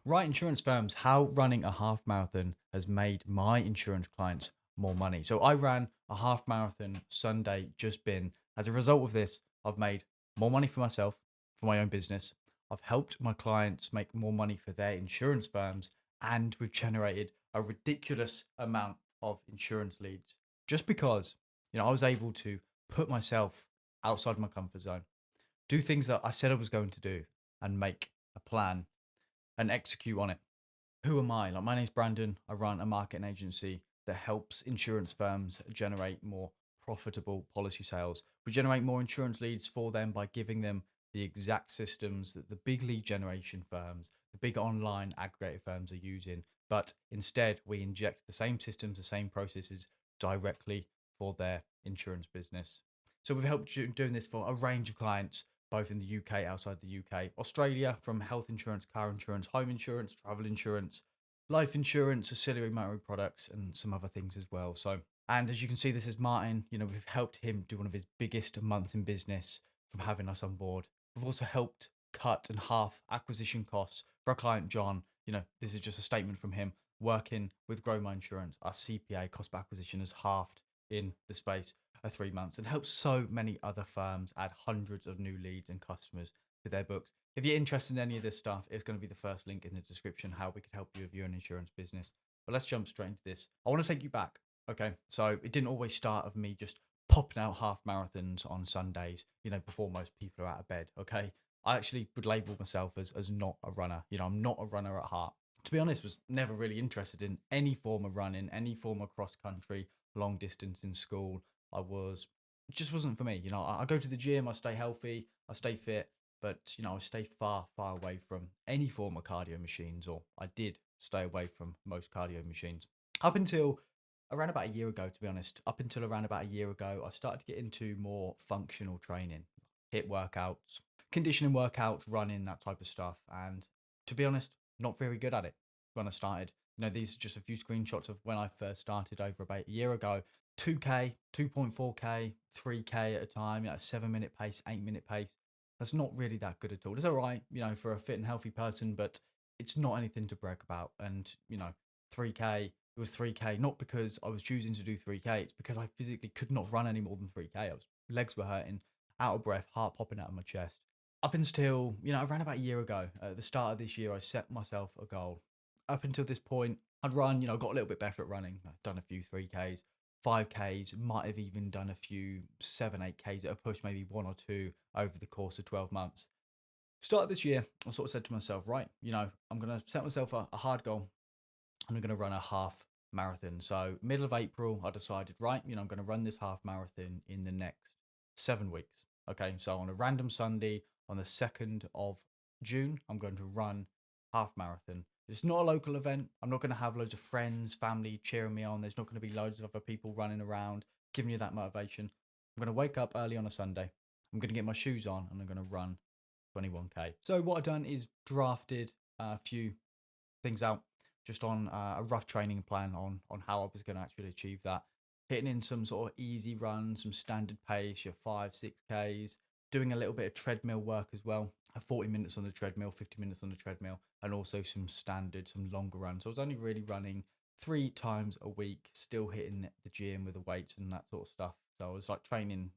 Right insurance firms, how running a half marathon has made my insurance clients more money. So I ran a half marathon Sunday just been. As a result of this, I've made more money for myself, for my own business. I've helped my clients make more money for their insurance firms, and we've generated a ridiculous amount of insurance leads just because, I was able to put myself outside my comfort zone, do things that I said I was going to do, and make a plan and execute on it. Who am I? Like, my name's Brandon. I run a marketing agency that helps insurance firms generate more profitable policy sales. We generate more insurance leads for them by giving them the exact systems that the big lead generation firms, the big online aggregator firms are using. But instead, we inject the same systems, the same processes directly for their insurance business. So we've helped doing this for a range of clients, both in the UK, outside the UK, Australia, from health insurance, car insurance, home insurance, travel insurance, life insurance, ancillary motor products, and some other things as well. So, and as you can see, this is Martin. We've helped him do one of his biggest months in business from having us on board. We've also helped cut and half acquisition costs for our client John. This is just a statement from him. Working with Grow My Insurance, our CPA cost per acquisition has halved in the space of 3 months and helps so many other firms add hundreds of new leads and customers to their books. If you're interested in any of this stuff, it's going to be the first link in the description how we could help you with your own insurance business. But let's jump straight into this. I want to take you back. Okay. So it didn't always start of me just popping out half marathons on Sundays, before most people are out of bed. Okay. I actually would label myself as not a runner. I'm not a runner at heart. To be honest, was never really interested in any form of running, any form of cross country, long distance in school. It just wasn't for me. I go to the gym, I stay healthy, I stay fit, but I stay far, far away from any form of cardio machines, or I did stay away from most cardio machines up until around about a year ago. To be honest, up until around about a year ago, I started to get into more functional training, hit workouts, conditioning workouts, running, that type of stuff. And to be honest, not very good at it when I started. These are just a few screenshots of when I first started over about a year ago. 2K, 2.4K, 3K at a time, 7 minute pace, 8 minute pace. That's not really that good at all. It's all right, for a fit and healthy person, but it's not anything to brag about. And, 3K, it was 3K, not because I was choosing to do 3K, it's because I physically could not run any more than 3K. Legs were hurting, out of breath, heart popping out of my chest. Up until, around about a year ago, at the start of this year, I set myself a goal. Up until this point, I'd run, got a little bit better at running. I've done a few 3Ks, 5Ks, might have even done a few 7, 8Ks at a push, maybe one or two over the course of 12 months. Start of this year, I sort of said to myself, right, I'm going to set myself a hard goal and I'm going to run a half marathon. So, middle of April, I decided, right, I'm going to run this half marathon in the next 7 weeks. Okay, so on a random Sunday on the 2nd of June, I'm going to run half marathon. It's not a local event. I'm not going to have loads of friends, family cheering me on. There's not going to be loads of other people running around giving you that motivation. I'm going to wake up early on a Sunday. I'm going to get my shoes on and I'm going to run 21K. So what I've done is drafted a few things out just on a rough training plan on how I was going to actually achieve that. Hitting in some sort of easy runs, some standard pace, your 5, 6Ks, doing a little bit of treadmill work as well. 40 minutes on the treadmill, 50 minutes on the treadmill, and also some standard, some longer runs. So I was only really running 3 times a week, still hitting the gym with the weights and that sort of stuff. So I was like training,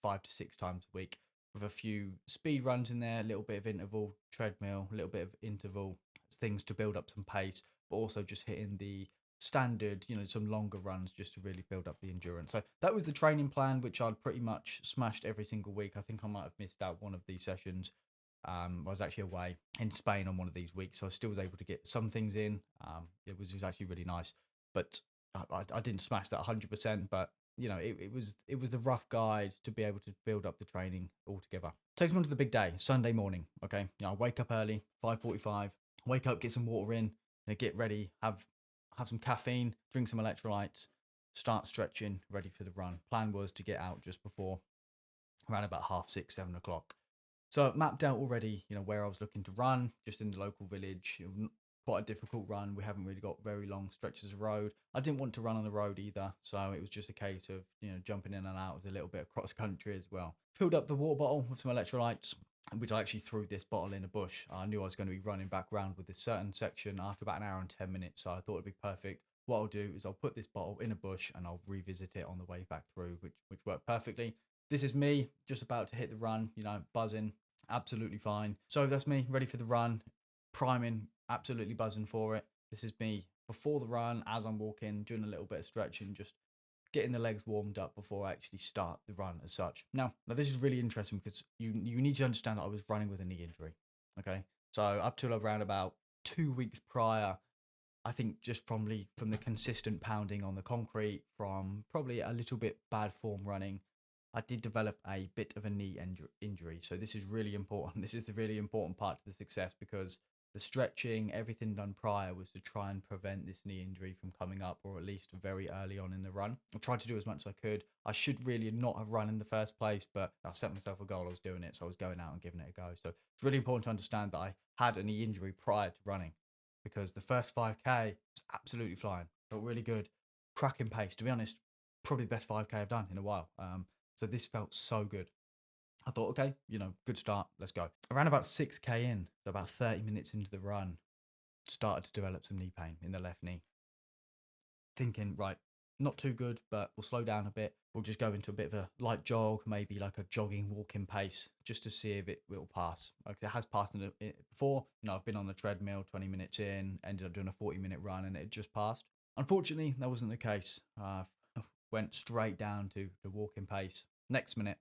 5 to 6 times a week with a few speed runs in there, a little bit of interval treadmill, a little bit of interval things to build up some pace, but also just hitting the standard, some longer runs just to really build up the endurance. So that was the training plan, which I'd pretty much smashed every single week. I think I might have missed out one of these sessions. I was actually away in Spain on one of these weeks, so I still was able to get some things in. It was actually really nice, but I didn't smash that 100%. But it was the rough guide to be able to build up the training altogether. Takes me on to the big day, Sunday morning. Okay, I wake up early, 5:45. Wake up, get some water in, get ready, have some caffeine, drink some electrolytes, start stretching, ready for the run. Plan was to get out just before around about half 6, 7 o'clock. So I mapped out already, where I was looking to run, just in the local village. Quite a difficult run. We haven't really got very long stretches of road. I didn't want to run on the road either, so it was just a case of jumping in and out with a little bit of cross country as well. Filled up the water bottle with some electrolytes. which I actually threw this bottle in a bush. I knew I was going to be running back round with this certain section after about an hour and 10 minutes. So I thought it'd be perfect. What I'll do is I'll put this bottle in a bush and I'll revisit it on the way back through, which worked perfectly. This is me just about to hit the run, buzzing, absolutely fine. So that's me ready for the run, priming, absolutely buzzing for it. This is me before the run, as I'm walking, doing a little bit of stretching, just getting the legs warmed up before I actually start the run as such. Now this is really interesting because you need to understand that I was running with a knee injury. Okay, so up till around about 2 weeks prior, I think just probably from the consistent pounding on the concrete, from probably a little bit bad form running, I did develop a bit of a knee injury. So this is really important. This is the really important part to the success because the stretching, everything done prior was to try and prevent this knee injury from coming up, or at least very early on in the run. I tried to do as much as I could. I should really not have run in the first place, but I set myself a goal. I was doing it, so I was going out and giving it a go. So it's really important to understand that I had a knee injury prior to running, because the first 5K was absolutely flying. Felt really good, cracking pace. To be honest, probably the best 5K I've done in a while. So this felt so good. I thought, okay, good start. Let's go. Around about 6K in, so about 30 minutes into the run, started to develop some knee pain in the left knee. Thinking, right, not too good, but we'll slow down a bit. We'll just go into a bit of a light jog, maybe like a jogging, walking pace, just to see if it will pass. Like it has passed before. I've been on the treadmill 20 minutes in, ended up doing a 40-minute run, and it just passed. Unfortunately, that wasn't the case. Went straight down to the walking pace. Next minute,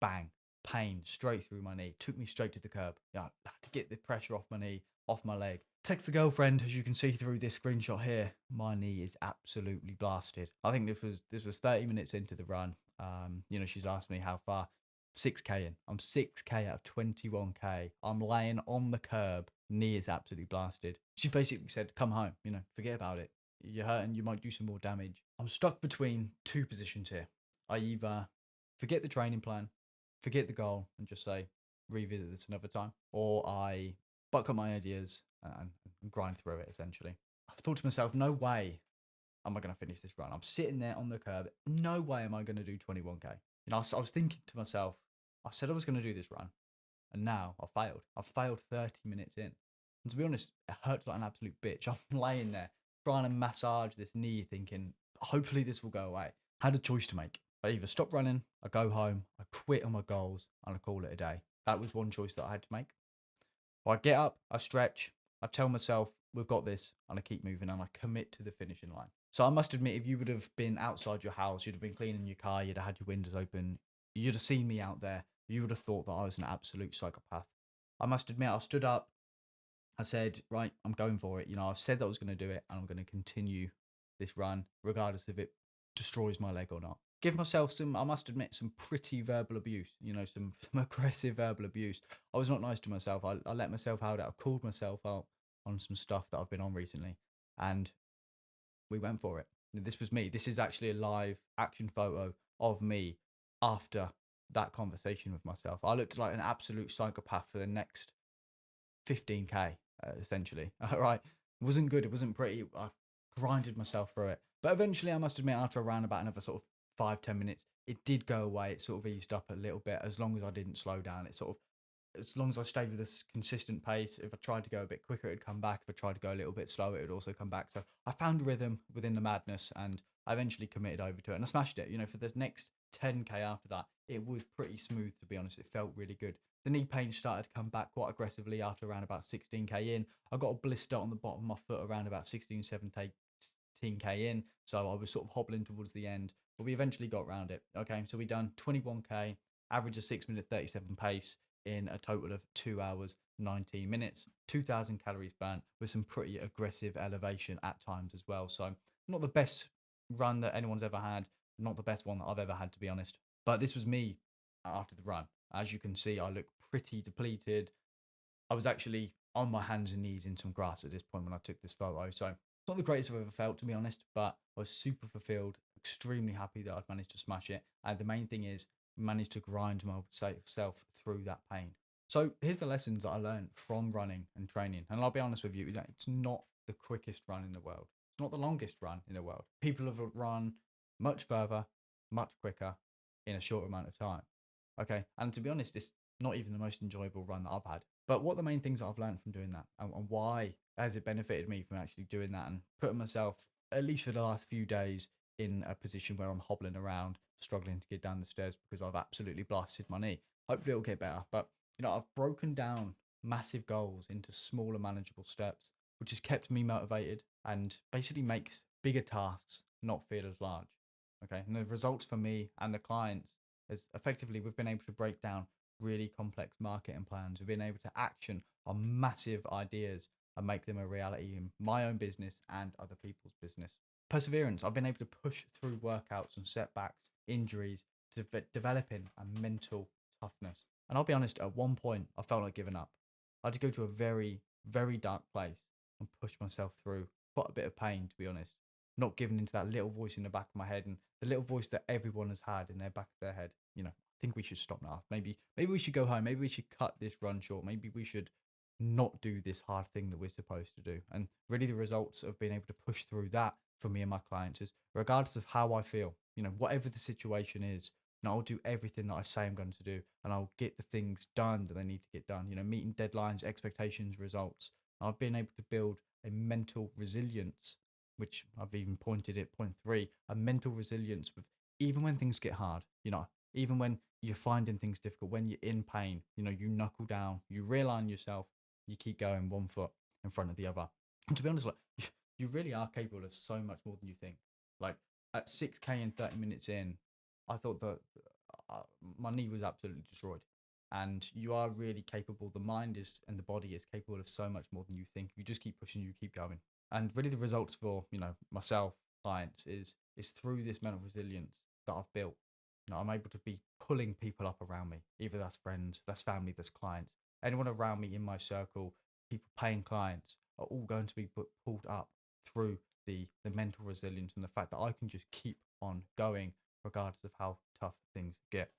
bang, pain straight through my knee. Took me straight to the curb. I had to get the pressure off my knee, off my leg. Text the girlfriend, as you can see through this screenshot here. My knee is absolutely blasted. I think this was 30 minutes into the run. She's asked me how far. 6K in. I'm 6K out of 21K. I'm laying on the curb. Knee is absolutely blasted. She basically said, "Come home. Forget about it. You're hurting. You might do some more damage." I'm stuck between two positions here. I either forget the training plan, forget the goal, and just say, revisit this another time, or I buck up my ideas and grind through it, essentially. I thought to myself, no way am I going to finish this run. I'm sitting there on the curb. No way am I going to do 21K. I was thinking to myself, I said I was going to do this run, and now I failed. I failed 30 minutes in. And to be honest, it hurts like an absolute bitch. I'm laying there trying to massage this knee, thinking, hopefully this will go away. I had a choice to make. I either stop running, I go home, I quit on my goals, and I call it a day. That was one choice that I had to make. I get up, I stretch, I tell myself, we've got this, and I keep moving and I commit to the finishing line. So I must admit, if you would have been outside your house, you'd have been cleaning your car, you'd have had your windows open, you'd have seen me out there, you would have thought that I was an absolute psychopath. I must admit, I stood up, I said, right, I'm going for it. I said that I was going to do it, and I'm going to continue this run, regardless if it destroys my leg or not. Give myself I must admit, some pretty verbal abuse, some aggressive verbal abuse. I was not nice to myself. I let myself out. I called myself out on some stuff that I've been on recently, and we went for it. This was me. This is actually a live action photo of me after that conversation with myself. I looked like an absolute psychopath for the next 15K, essentially. All right. It wasn't good. It wasn't pretty. I grinded myself through it. But eventually, I must admit, after around about another sort of 5-10 minutes, it did go away. It sort of eased up a little bit as long as I didn't slow down. As long as I stayed with this consistent pace, if I tried to go a bit quicker, it'd come back. If I tried to go a little bit slower, it would also come back. So I found a rhythm within the madness, and I eventually committed over to it, and I smashed it. For the next 10K after that, it was pretty smooth, to be honest. It felt really good. The knee pain started to come back quite aggressively after around about 16K in. I got a blister on the bottom of my foot around about 17K in. So I was sort of hobbling towards the end, but we eventually got around it. Okay, so we done 21K, average of 6 minute 37 pace in a total of 2 hours, 19 minutes, 2,000 calories burnt with some pretty aggressive elevation at times as well. So not the best run that anyone's ever had, not the best one that I've ever had, to be honest. But this was me after the run. As you can see, I look pretty depleted. I was actually on my hands and knees in some grass at this point when I took this photo. So it's not the greatest I've ever felt, to be honest, but I was super fulfilled, extremely happy that I'd managed to smash it. And the main thing is, managed to grind myself through that pain. So here's the lessons that I learned from running and training. And I'll be honest with you, it's not the quickest run in the world. It's not the longest run in the world. People have run much further, much quicker in a short amount of time. Okay. And to be honest, not even the most enjoyable run that I've had. But what the main things that I've learned from doing that, and why has it benefited me from actually doing that and putting myself, at least for the last few days, in a position where I'm hobbling around, struggling to get down the stairs because I've absolutely blasted my knee. Hopefully it'll get better. But I've broken down massive goals into smaller, manageable steps, which has kept me motivated and basically makes bigger tasks not feel as large. Okay. And the results for me and the clients is effectively we've been able to break down really complex marketing plans. We've been able to action on massive ideas and make them a reality in my own business and other people's business. Perseverance. I've been able to push through workouts and setbacks, injuries, to developing a mental toughness. And I'll be honest, at one point, I felt like giving up. I had to go to a very, very dark place and push myself through quite a bit of pain, to be honest. Not giving into that little voice in the back of my head and the little voice that everyone has had in their back of their head. I think we should stop now. Maybe we should go home. Maybe we should cut this run short. Maybe we should not do this hard thing that we're supposed to do. And really, the results of being able to push through that for me and my clients is regardless of how I feel, whatever the situation is, I'll do everything that I say I'm going to do and I'll get the things done that they need to get done, meeting deadlines, expectations, results. I've been able to build a mental resilience, which I've even pointed at point three, a mental resilience with even when things get hard, even when you're finding things difficult, when you're in pain, you knuckle down, you realign yourself, you keep going one foot in front of the other. And to be honest, like you really are capable of so much more than you think. Like at 6K and 30 minutes in, I thought that my knee was absolutely destroyed. And you are really capable. The mind is and the body is capable of so much more than you think. You just keep pushing, you keep going. And really, the results for myself, clients, is through this mental resilience that I've built. I'm able to be pulling people up around me. Either that's friends, that's family, that's clients. Anyone around me in my circle, people paying clients, are all going to be pulled up through the mental resilience and the fact that I can just keep on going regardless of how tough things get.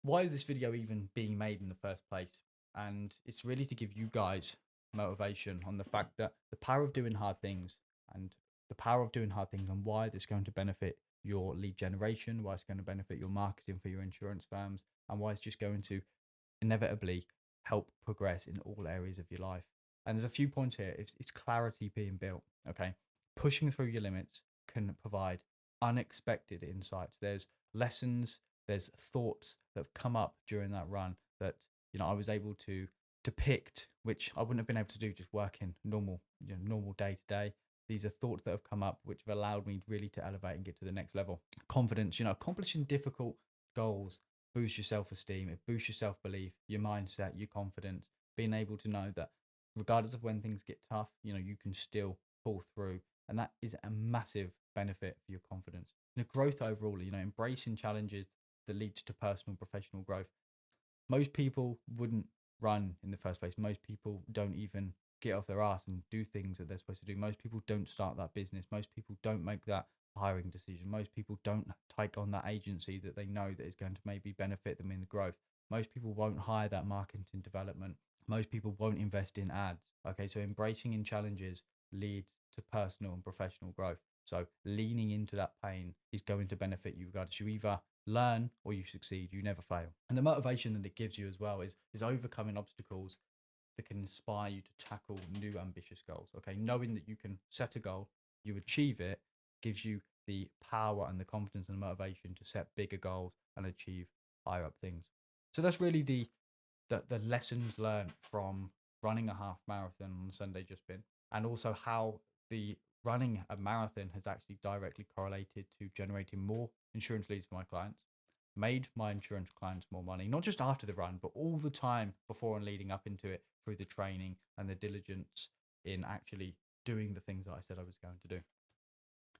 Why is this video even being made in the first place? And it's really to give you guys motivation on the fact that the power of doing hard things and the power of doing hard things and why this is going to benefit your lead generation, why it's going to benefit your marketing for your insurance firms, and why it's just going to inevitably help progress in all areas of your life. And there's a few points here. It's clarity being built. Okay. Pushing through your limits can provide unexpected insights. There's lessons, there's thoughts that have come up during that run that, I was able to depict, which I wouldn't have been able to do just working normal day to day. These are thoughts that have come up which have allowed me really to elevate and get to the next level. Confidence, accomplishing difficult goals boosts your self-esteem, it boosts your self-belief, your mindset, your confidence, being able to know that regardless of when things get tough, you can still pull through. And that is a massive benefit for your confidence. Growth overall, embracing challenges that lead to personal and professional growth. Most people wouldn't run in the first place. Most people don't even get off their ass and do things that they're supposed to do. Most people don't start that business. Most people don't make that hiring decision. Most people don't take on that agency that they know that is going to maybe benefit them in the growth. Most people won't hire that marketing development. Most people won't invest in ads. Okay, so embracing in challenges leads to personal and professional growth. So leaning into that pain is going to benefit you regardless. You either learn or you succeed. You never fail. And the motivation that it gives you as well is overcoming obstacles that can inspire you to tackle new ambitious goals. Okay, knowing that you can set a goal, you achieve it, gives you the power and the confidence and the motivation to set bigger goals and achieve higher up things. So that's really the lessons learned from running a half marathon on Sunday just been, and also how the running a marathon has actually directly correlated to generating more insurance leads for my clients, made my insurance clients more money, not just after the run, but all the time before and leading up into it through the training and the diligence in actually doing the things that I said I was going to do.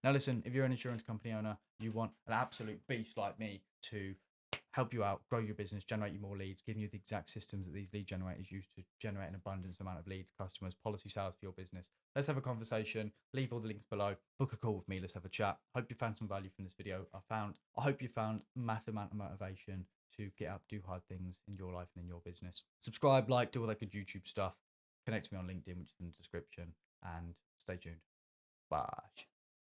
Now, listen, if you're an insurance company owner, you want an absolute beast like me to help you out, grow your business, generate you more leads, giving you the exact systems that these lead generators use to generate an abundance amount of leads, customers, policy sales for your business. Let's have a conversation. Leave all the links below. Book a call with me. Let's have a chat. Hope you found some value from this video. I hope you found massive amount of motivation to get up, do hard things in your life and in your business. Subscribe, like, do all that good YouTube stuff. Connect to me on LinkedIn, which is in the description, and stay tuned. Bye.